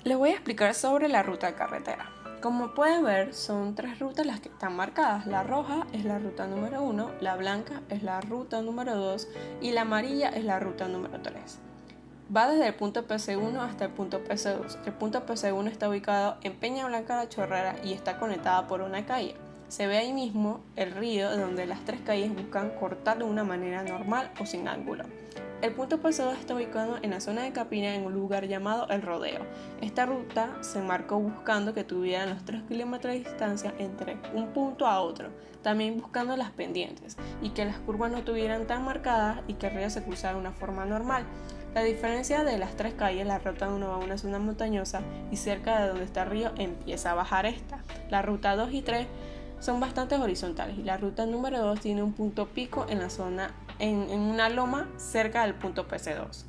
Les voy a explicar sobre la ruta de carretera. Como pueden ver, son 3 rutas las que están marcadas. La roja es la ruta número 1, la blanca es la ruta número 2 y la amarilla es la ruta número 3. Va desde el punto PC1 hasta el punto PC2. El punto PC1 está ubicado en Peña Blanca de la Chorrera y está conectada por una calle. Se ve ahí mismo el río donde las 3 calles buscan cortar de una manera normal o sin ángulo. El punto PC2 está ubicado en la zona de Capina en un lugar llamado El Rodeo. Esta ruta se marcó buscando que tuvieran los 3 kilómetros de distancia entre un punto a otro, también buscando las pendientes y que las curvas no tuvieran tan marcadas y que el río se cruzara de una forma normal. La diferencia de las 3 calles, la ruta 1 va a una zona montañosa y cerca de donde está el río empieza a bajar esta. La ruta 2 y 3 son bastante horizontales y la ruta número 2 tiene un punto pico en la zona en una loma cerca del punto PC2.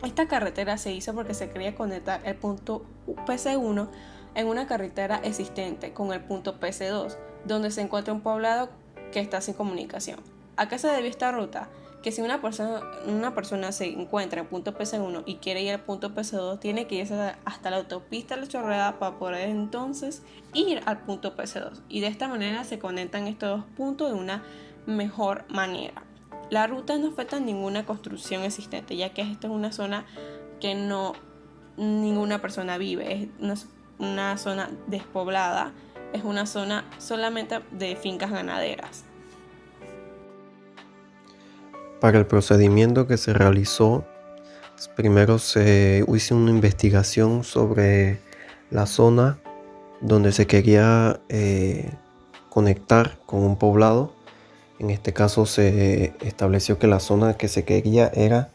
Esta carretera se hizo porque se quería conectar el punto PC1 en una carretera existente con el punto PC2, donde se encuentra un poblado que está sin comunicación. ¿A qué se debió esta ruta? Que si una persona se encuentra en el punto PC1 y quiere ir al punto PC2, tiene que irse hasta la autopista La Chorrera para poder entonces ir al punto PC2. Y de esta manera se conectan estos dos puntos de una mejor manera. La ruta no afecta a ninguna construcción existente, ya que esta es una zona que ninguna persona vive, es una zona despoblada, es una zona solamente de fincas ganaderas. Para el procedimiento que se realizó, primero se hizo una investigación sobre la zona donde se quería conectar con un poblado. En este caso se estableció que la zona que se quería era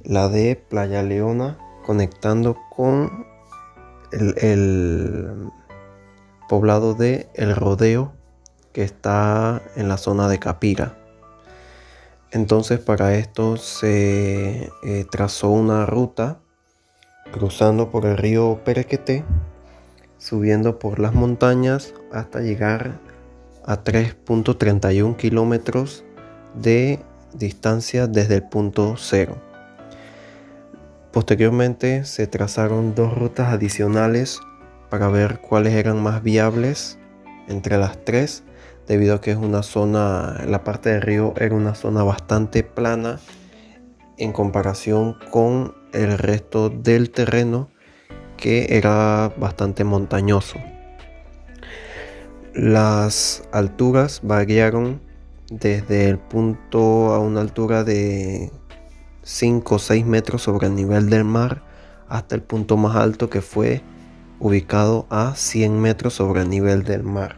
la de Playa Leona, conectando con el poblado de El Rodeo, que está en la zona de Capira. Entonces para esto se trazó una ruta cruzando por el río Perequeté, subiendo por las montañas hasta llegar a 3.31 kilómetros de distancia desde el punto cero. Posteriormente se trazaron 2 rutas adicionales para ver cuáles eran más viables entre las 3, debido a que es una zona, la parte del río era una zona bastante plana en comparación con el resto del terreno, que era bastante montañoso. Las alturas variaron desde el punto a una altura de 5 o 6 metros sobre el nivel del mar hasta el punto más alto, que fue ubicado a 100 metros sobre el nivel del mar.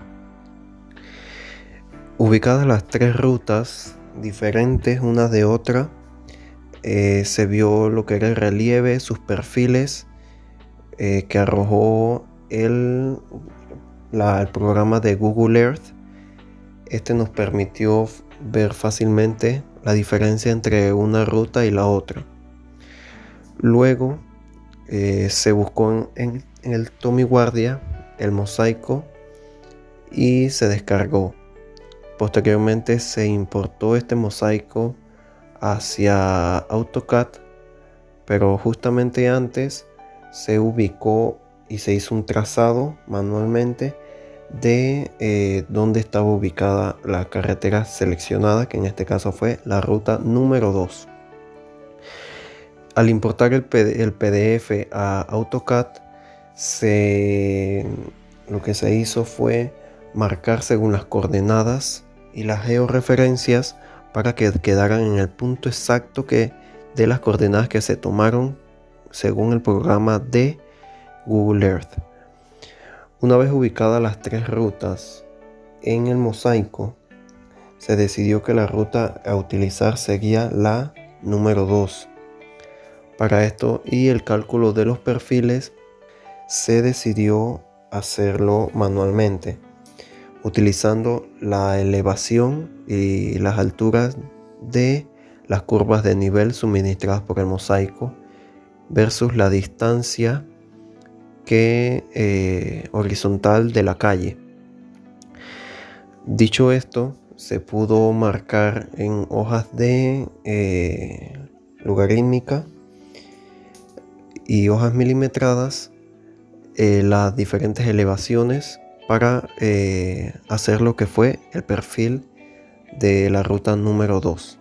Ubicadas las 3 rutas diferentes una de otra, se vio lo que era el relieve, sus perfiles que arrojó el programa de Google Earth. Este nos permitió ver fácilmente la diferencia entre una ruta y la otra. Luego se buscó en el Tommy Guardia el mosaico y se descargó. Posteriormente se importó este mosaico hacia AutoCAD, pero justamente antes se ubicó y se hizo un trazado manualmente de dónde estaba ubicada la carretera seleccionada, que en este caso fue la ruta número 2. Al importar el PDF a AutoCAD, lo que se hizo fue marcar según las coordenadas y las georreferencias para que quedaran en el punto exacto de las coordenadas que se tomaron según el programa de Google Earth. Una vez ubicadas las 3 rutas en el mosaico, se decidió que la ruta a utilizar sería la número 2. Para esto y el cálculo de los perfiles se decidió hacerlo manualmente, utilizando la elevación y las alturas de las curvas de nivel suministradas por el mosaico versus la distancia horizontal de la calle. Dicho esto, se pudo marcar en hojas de logarítmica y hojas milimetradas las diferentes elevaciones para hacer lo que fue el perfil de la ruta número 2.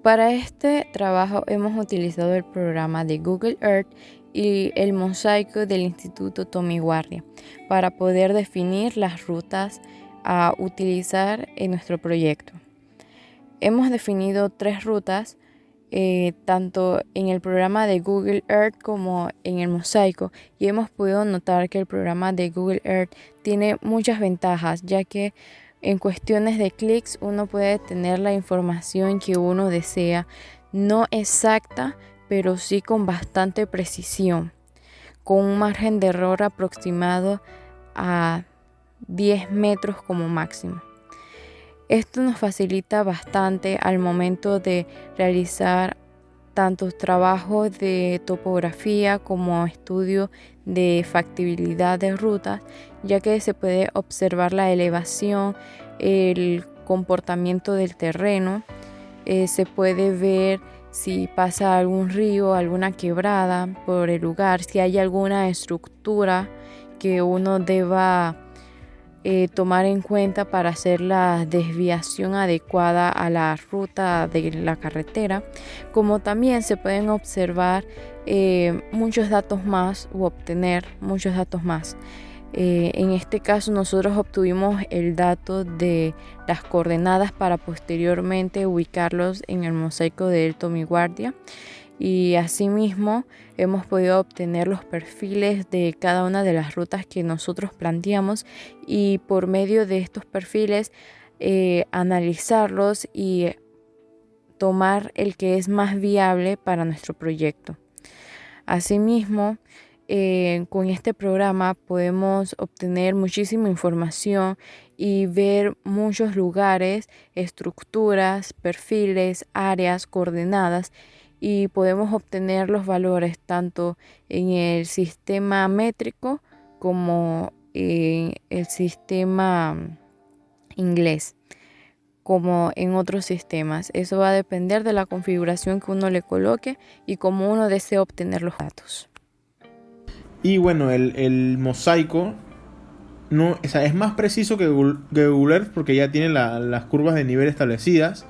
Para este trabajo hemos utilizado el programa de Google Earth y el mosaico del Instituto Tommy Guardia para poder definir las rutas a utilizar en nuestro proyecto. Hemos definido 3 rutas, tanto en el programa de Google Earth como en el mosaico, y hemos podido notar que el programa de Google Earth tiene muchas ventajas, ya que en cuestiones de clics uno puede tener la información que uno desea, no exacta, pero sí con bastante precisión, con un margen de error aproximado a 10 metros como máximo. Esto nos facilita bastante al momento de realizar tanto trabajos de topografía como estudio de factibilidad de rutas, ya que se puede observar la elevación, el comportamiento del terreno, se puede ver si pasa algún río, alguna quebrada por el lugar, si hay alguna estructura que uno deba tomar en cuenta para hacer la desviación adecuada a la ruta de la carretera, como también se pueden observar muchos datos más o obtener muchos datos más. En este caso nosotros obtuvimos el dato de las coordenadas para posteriormente ubicarlos en el mosaico de Tommy Guardia, y asimismo hemos podido obtener los perfiles de cada una de las rutas que nosotros planteamos, y por medio de estos perfiles analizarlos y tomar el que es más viable para nuestro proyecto. Asimismo, con este programa podemos obtener muchísima información y ver muchos lugares, estructuras, perfiles, áreas, coordenadas, y podemos obtener los valores tanto en el sistema métrico como en el sistema inglés, como en otros sistemas. Eso va a depender de la configuración que uno le coloque y cómo uno desee obtener los datos. Y bueno, el mosaico no, o sea, es más preciso que Google Earth porque ya tiene las curvas de nivel establecidas.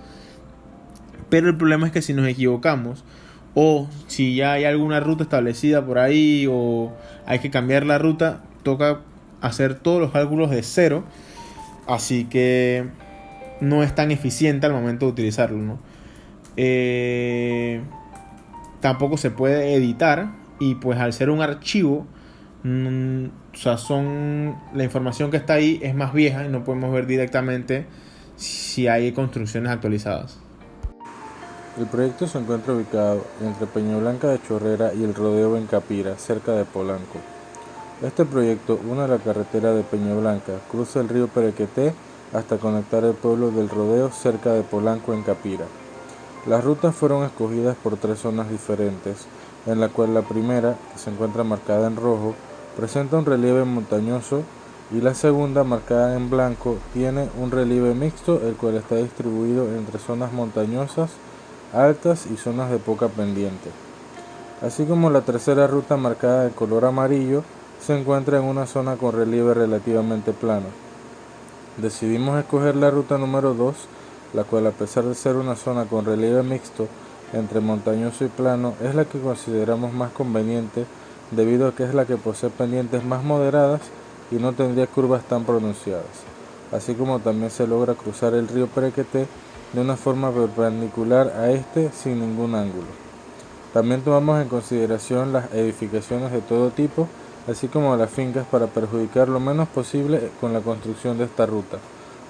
Pero el problema es que si nos equivocamos, o si ya hay alguna ruta establecida por ahí, o hay que cambiar la ruta, toca hacer todos los cálculos de cero. Así que no es tan eficiente al momento de utilizarlo, ¿no? Tampoco se puede editar, y pues al ser un archivo, o sea, la información que está ahí es más vieja y no podemos ver directamente si hay construcciones actualizadas. El proyecto se encuentra ubicado entre Peñablanca de Chorrera y el Rodeo en Capira, cerca de Polanco. Este proyecto une la carretera de Peñablanca, cruza el río Perequeté hasta conectar el pueblo del Rodeo cerca de Polanco en Capira. Las rutas fueron escogidas por 3 zonas diferentes, en la cual la primera, que se encuentra marcada en rojo, presenta un relieve montañoso, y la segunda, marcada en blanco, tiene un relieve mixto, el cual está distribuido entre zonas montañosas, altas y zonas de poca pendiente. Así como la tercera ruta, marcada de color amarillo, se encuentra en una zona con relieve relativamente plano. Decidimos escoger la ruta número 2, la cual, a pesar de ser una zona con relieve mixto entre montañoso y plano, es la que consideramos más conveniente debido a que es la que posee pendientes más moderadas y no tendría curvas tan pronunciadas, así como también se logra cruzar el río Perequeté de una forma perpendicular a este sin ningún ángulo. También tomamos en consideración las edificaciones de todo tipo, así como las fincas, para perjudicar lo menos posible con la construcción de esta ruta.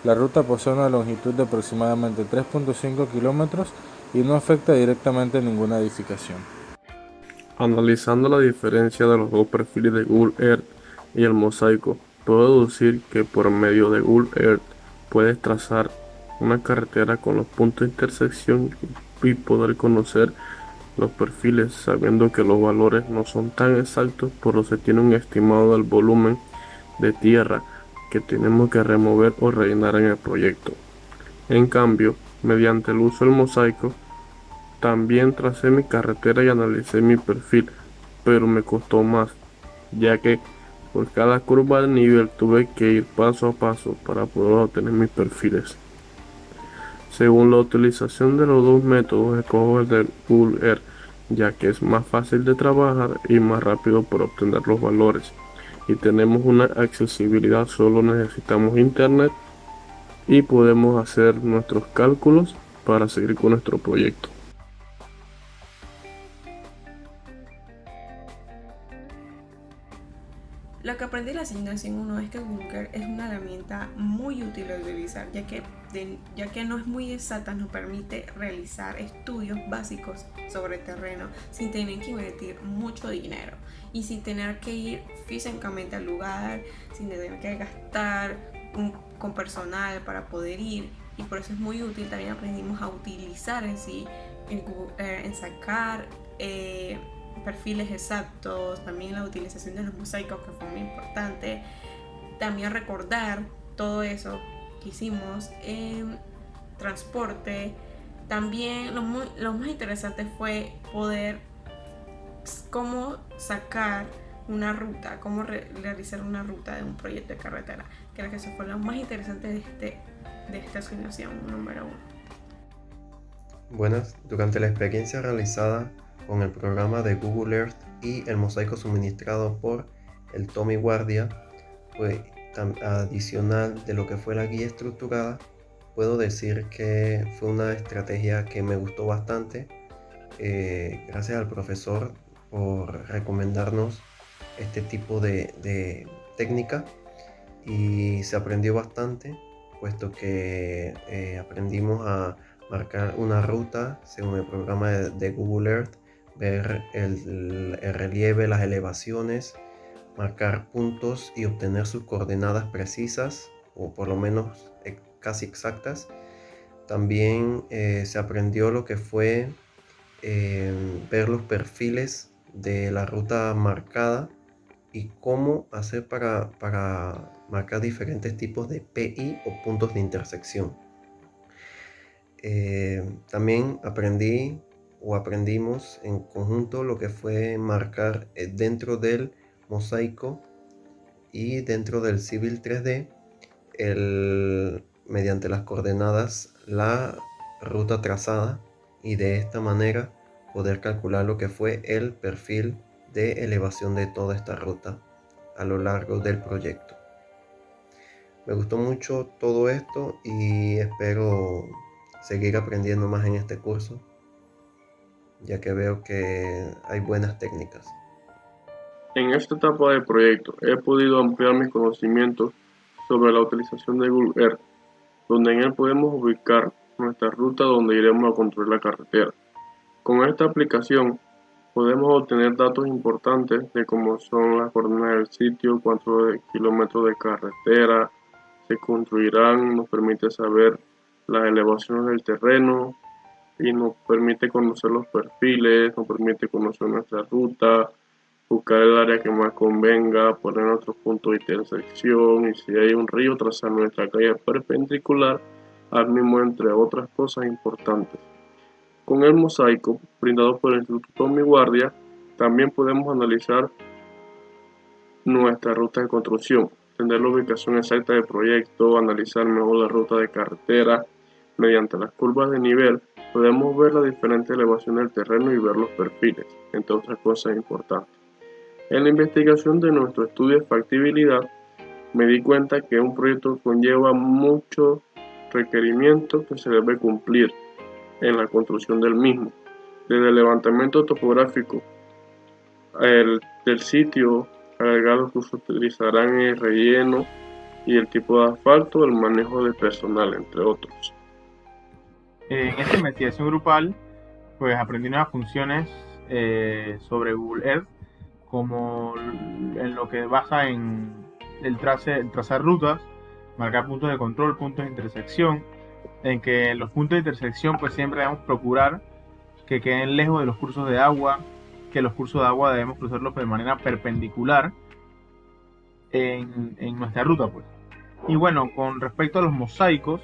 La ruta posee una longitud de aproximadamente 3.5 kilómetros y no afecta directamente ninguna edificación. Analizando la diferencia de los dos perfiles de Google Earth y el mosaico, puedo deducir que por medio de Google Earth puedes trazar una carretera con los puntos de intersección y poder conocer los perfiles, sabiendo que los valores no son tan exactos, por lo que se tiene un estimado del volumen de tierra que tenemos que remover o rellenar en el proyecto. En cambio, mediante el uso del mosaico, también tracé mi carretera y analicé mi perfil, pero me costó más, ya que por cada curva de nivel tuve que ir paso a paso para poder obtener mis perfiles. Según la utilización de los dos métodos, escojo el de Google Earth, ya que es más fácil de trabajar y más rápido para obtener los valores. Y tenemos una accesibilidad, solo necesitamos internet y podemos hacer nuestros cálculos para seguir con nuestro proyecto. Lo que aprendí en la asignación 1 es que Google es una herramienta muy útil de utilizar, ya que no es muy exacta, nos permite realizar estudios básicos sobre el terreno sin tener que invertir mucho dinero y sin tener que ir físicamente al lugar, sin tener que gastar con personal para poder ir, y por eso es muy útil. También aprendimos a utilizar en sí en sacar perfiles exactos, también la utilización de los mosaicos, que fue muy importante, también recordar todo eso que hicimos en transporte. También lo más interesante fue poder cómo sacar una ruta, cómo realizar una ruta de un proyecto de carretera. Creo que eso fue lo más interesante de esta asignación número 1. Buenas, durante la experiencia realizada con el programa de Google Earth y el mosaico suministrado por el Tommy Guardia, pues adicional de lo que fue la guía estructurada, puedo decir que fue una estrategia que me gustó bastante. Gracias al profesor por recomendarnos este tipo de técnica, y se aprendió bastante, puesto que aprendimos a marcar una ruta según el programa de Google Earth, ver el relieve, las elevaciones, marcar puntos y obtener sus coordenadas precisas, o por lo menos casi exactas. También se aprendió lo que fue ver los perfiles de la ruta marcada y cómo hacer para marcar diferentes tipos de PI o puntos de intersección. También aprendimos en conjunto lo que fue marcar dentro del mosaico y dentro del Civil 3D mediante las coordenadas la ruta trazada, y de esta manera poder calcular lo que fue el perfil de elevación de toda esta ruta a lo largo del proyecto. Me gustó mucho todo esto y espero seguir aprendiendo más en este curso, ya que veo que hay buenas técnicas. En esta etapa del proyecto he podido ampliar mis conocimientos sobre la utilización de Google Earth, donde en él podemos ubicar nuestra ruta donde iremos a construir la carretera. Con esta aplicación podemos obtener datos importantes de cómo son las coordenadas del sitio, cuántos kilómetros de carretera se construirán, nos permite saber las elevaciones del terreno y nos permite conocer los perfiles, nos permite conocer nuestra ruta, buscar el área que más convenga, poner nuestros puntos de intersección, y si hay un río, trazar nuestra calle perpendicular al mismo, entre otras cosas importantes. Con el mosaico brindado por el Instituto Tommy Guardia, también podemos analizar nuestra ruta de construcción, tener la ubicación exacta del proyecto, analizar mejor la ruta de carretera. Mediante las curvas de nivel podemos ver la diferente elevación del terreno y ver los perfiles, entre otras cosas importantes. En la investigación de nuestro estudio de factibilidad, me di cuenta que un proyecto conlleva muchos requerimientos que se debe cumplir en la construcción del mismo, desde el levantamiento topográfico del sitio, agregar los que se utilizarán en el relleno y el tipo de asfalto, el manejo de personal, entre otros. En esta investigación grupal, pues aprendí nuevas funciones sobre Google Earth, como en lo que basa en el trazar rutas, marcar puntos de control, puntos de intersección, en que los puntos de intersección pues siempre debemos procurar que queden lejos de los cursos de agua, que los cursos de agua debemos cruzarlos de manera perpendicular en nuestra ruta, pues. Y bueno, con respecto a los mosaicos,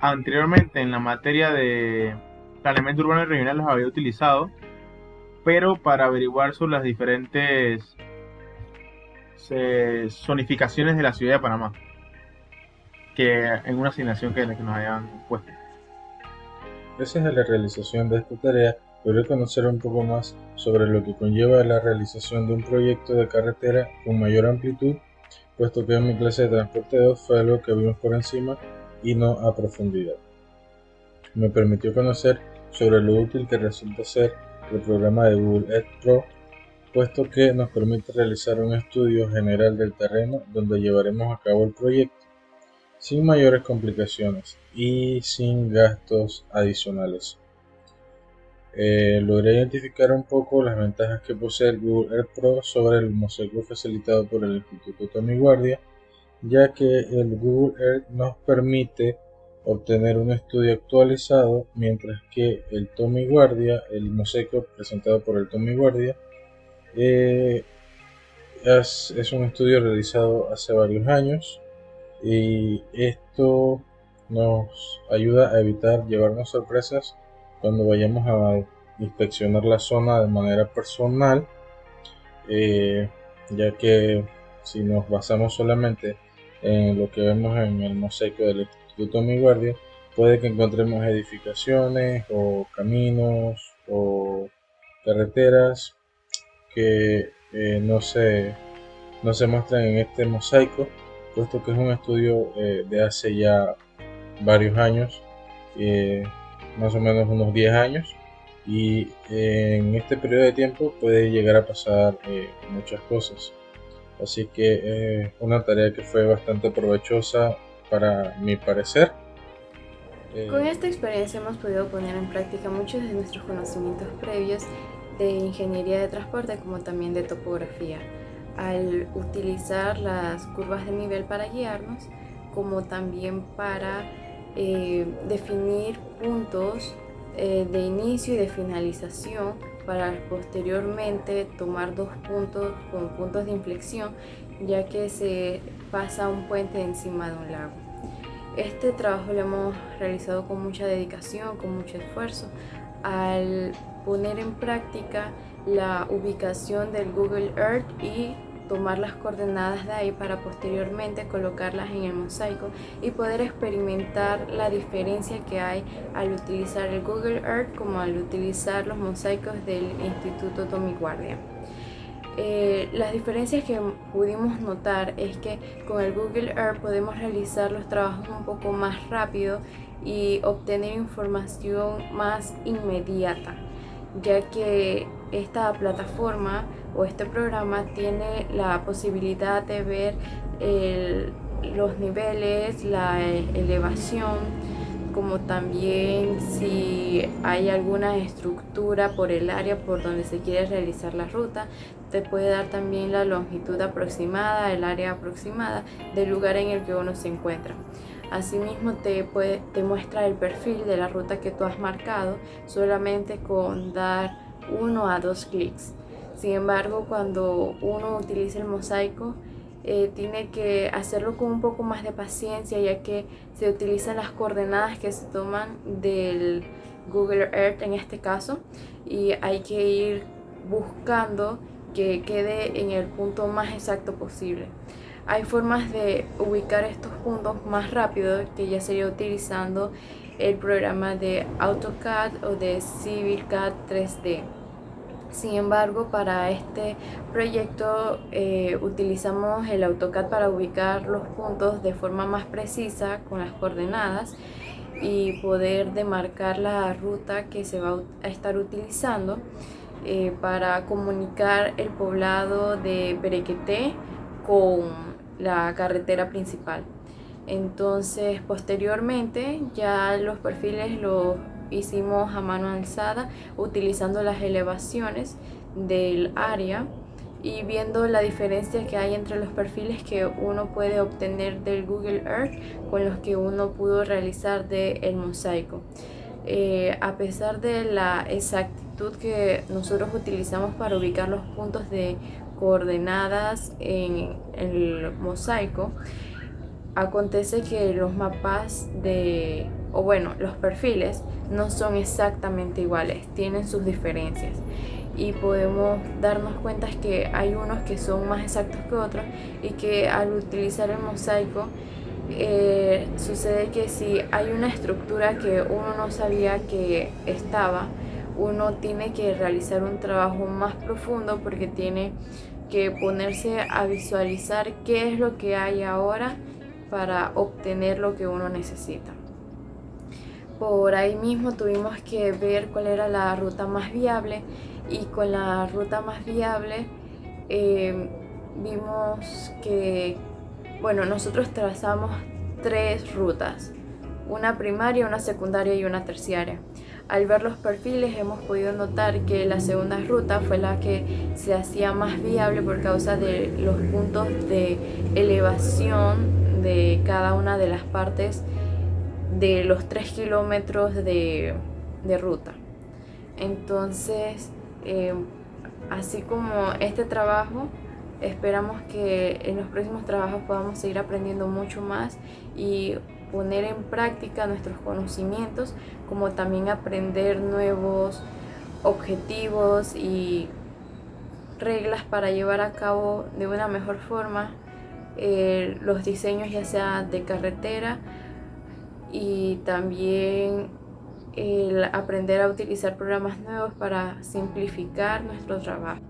anteriormente en la materia de planeamiento urbano y regional los había utilizado, pero para averiguar sobre las diferentes zonificaciones de la ciudad de Panamá que en una asignación que nos hayan puesto. Gracias a la realización de esta tarea, logré conocer un poco más sobre lo que conlleva la realización de un proyecto de carretera con mayor amplitud, puesto que en mi clase de transporte 2 fue algo que vimos por encima y no a profundidad. Me permitió conocer sobre lo útil que resulta ser el programa de Google Earth Pro, puesto que nos permite realizar un estudio general del terreno donde llevaremos a cabo el proyecto, sin mayores complicaciones y sin gastos adicionales. Logré identificar un poco las ventajas que posee el Google Earth Pro sobre el mosaico facilitado por el Instituto Tommy Guardia, ya que el Google Earth nos permite obtener un estudio actualizado, mientras que el Tommy Guardia, el mosaico presentado por el Tommy Guardia, es un estudio realizado hace varios años, y esto nos ayuda a evitar llevarnos sorpresas cuando vayamos a inspeccionar la zona de manera personal, ya que si nos basamos solamente en lo que vemos en el mosaico del Instituto Mi Guardia, puede que encontremos edificaciones o caminos o carreteras que no se muestran en este mosaico, puesto que es un estudio de hace ya varios años, más o menos unos 10 años, y en este periodo de tiempo puede llegar a pasar muchas cosas. Así que una tarea que fue bastante provechosa para mi parecer. Con esta experiencia hemos podido poner en práctica muchos de nuestros conocimientos previos de ingeniería de transporte, como también de topografía, al utilizar las curvas de nivel para guiarnos, como también para definir puntos de inicio y de finalización, para posteriormente tomar dos puntos como puntos de inflexión, ya que se pasa un puente encima de un lago. Este trabajo lo hemos realizado con mucha dedicación, con mucho esfuerzo, al poner en práctica la ubicación del Google Earth y tomar las coordenadas de ahí para posteriormente colocarlas en el mosaico y poder experimentar la diferencia que hay al utilizar el Google Earth como al utilizar los mosaicos del Instituto Tommy Guardia. Las diferencias que pudimos notar es que con el Google Earth podemos realizar los trabajos un poco más rápido y obtener información más inmediata, ya que esta plataforma o este programa tiene la posibilidad de ver los niveles, la elevación, como también si hay alguna estructura por el área por donde se quiere realizar la ruta. Te puede dar también la longitud aproximada, el área aproximada del lugar en el que uno se encuentra. Asimismo te muestra el perfil de la ruta que tú has marcado solamente con dar 1 a 2 clics. Sin embargo, cuando uno utiliza el mosaico, tiene que hacerlo con un poco más de paciencia, ya que se utilizan las coordenadas que se toman del Google Earth en este caso, y hay que ir buscando que quede en el punto más exacto posible. Hay formas de ubicar estos puntos más rápido, que ya sería utilizando el programa de AutoCAD o de CivilCAD 3D. Sin embargo, para este proyecto utilizamos el AutoCAD para ubicar los puntos de forma más precisa con las coordenadas y poder demarcar la ruta que se va a estar utilizando para comunicar el poblado de Berequeté con la carretera principal. Entonces, posteriormente ya los perfiles los hicimos a mano alzada utilizando las elevaciones del área y viendo la diferencia que hay entre los perfiles que uno puede obtener del Google Earth con los que uno pudo realizar del mosaico. A pesar de la exactitud que nosotros utilizamos para ubicar los puntos de coordenadas en el mosaico, acontece que los mapas los perfiles no son exactamente iguales, tienen sus diferencias. y podemos darnos cuenta que hay unos que son más exactos que otros y que al utilizar el mosaico sucede que si hay una estructura que uno no sabía que estaba, uno tiene que realizar un trabajo más profundo porque tiene que ponerse a visualizar qué es lo que hay ahora para obtener lo que uno necesita. Por ahí mismo tuvimos que ver cuál era la ruta más viable y con la ruta más viable vimos que, bueno, nosotros trazamos 3 rutas, una primaria, una secundaria y una terciaria. Al ver los perfiles hemos podido notar que la segunda ruta fue la que se hacía más viable por causa de los puntos de elevación de cada una de las partes de los 3 kilómetros de ruta. Entonces, así como este trabajo, esperamos que en los próximos trabajos podamos seguir aprendiendo mucho más y poner en práctica nuestros conocimientos, como también aprender nuevos objetivos y reglas para llevar a cabo de una mejor forma los diseños, ya sea de carretera, y también el aprender a utilizar programas nuevos para simplificar nuestro trabajo.